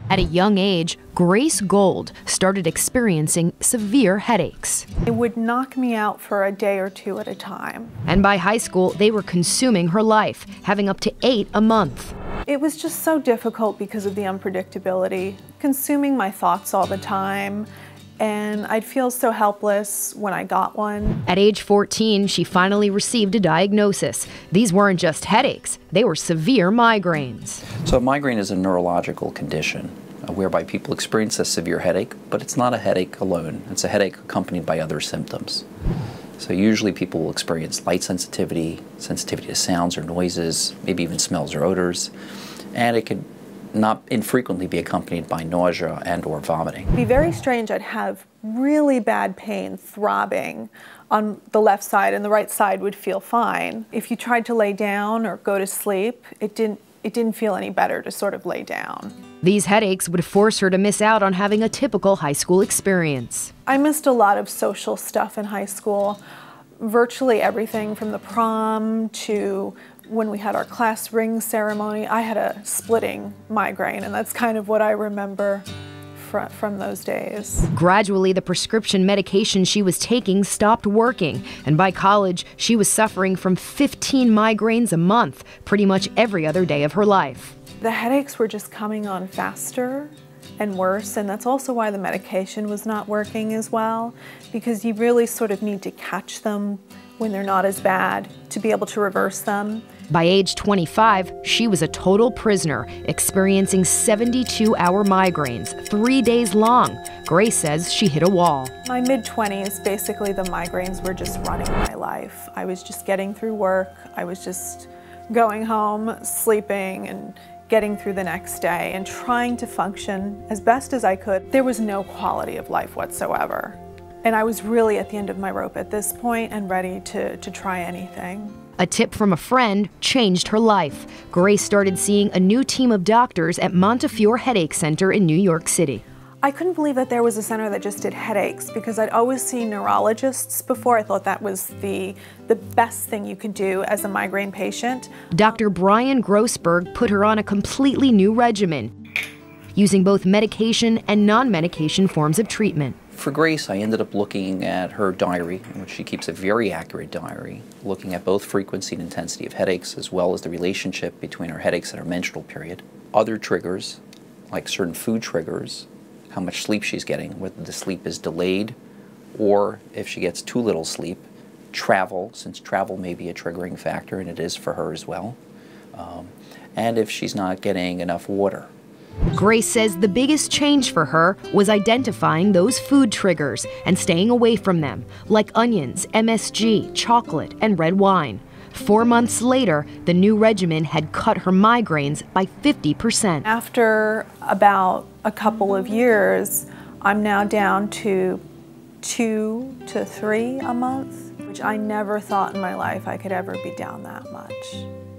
At a young age, Grace Gold started experiencing severe headaches. It would knock me out for a day or two at a time. And by high school, they were consuming her life, having up to 8 a month. It was just so difficult because of the unpredictability, consuming my thoughts all the time, and I'd feel so helpless when I got one. At age 14, she finally received a diagnosis. These weren't just headaches, they were severe migraines. So a migraine is a neurological condition whereby people experience a severe headache, but it's not a headache alone. It's a headache accompanied by other symptoms. So usually people will experience light sensitivity, sensitivity to sounds or noises, maybe even smells or odors, and it could not infrequently be accompanied by nausea and or vomiting. It'd be very strange. I'd have really bad pain, throbbing on the left side, and the right side would feel fine. If you tried to lay down or go to sleep, it didn't feel any better to sort of lay down. These headaches would force her to miss out on having a typical high school experience. I missed a lot of social stuff in high school. Virtually everything from the prom to when we had our class ring ceremony. I had a splitting migraine, and that's kind of what I remember from those days. Gradually, the prescription medication she was taking stopped working, and by college, she was suffering from 15 migraines a month, pretty much every other day of her life. The headaches were just coming on faster and worse, and that's also why the medication was not working as well, because you really sort of need to catch them when they're not as bad to be able to reverse them. By age 25, she was a total prisoner, experiencing 72-hour migraines, 3 days long. Grace says she hit a wall. My mid-20s, basically the migraines were just running my life. I was just getting through work. I was just going home, sleeping, and getting through the next day and trying to function as best as I could. There was no quality of life whatsoever. And I was really at the end of my rope at this point and ready to try anything. A tip from a friend changed her life. Grace started seeing a new team of doctors at Montefiore Headache Center in New York City. I couldn't believe that there was a center that just did headaches, because I'd always seen neurologists before. I thought that was the best thing you could do as a migraine patient. Dr. Brian Grossberg put her on a completely new regimen, using both medication and non-medication forms of treatment. For Grace, I ended up looking at her diary, in which she keeps a very accurate diary, looking at both frequency and intensity of headaches, as well as the relationship between her headaches and her menstrual period. Other triggers, like certain food triggers, how much sleep she's getting, whether the sleep is delayed, or if she gets too little sleep. Travel, since travel may be a triggering factor, and it is for her as well. And if she's not getting enough water. Grace says the biggest change for her was identifying those food triggers and staying away from them, like onions, MSG, chocolate, and red wine. 4 months later, the new regimen had cut her migraines by 50%. After about a couple of years, I'm now down to 2 to 3 a month, which I never thought in my life I could ever be down that much.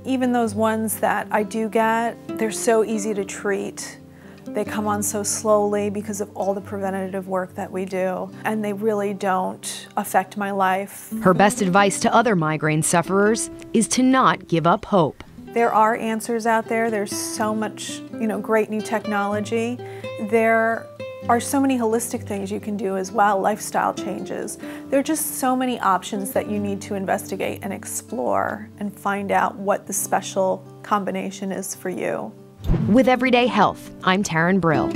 Even those ones that I do get, they're so easy to treat. They come on so slowly because of all the preventative work that we do, and they really don't affect my life. Her best advice to other migraine sufferers is to not give up hope. There are answers out there. There's so much, great new technology. There are so many holistic things you can do as well, lifestyle changes. There are just so many options that you need to investigate and explore and find out what the special combination is for you. With Everyday Health, I'm Taryn Brill.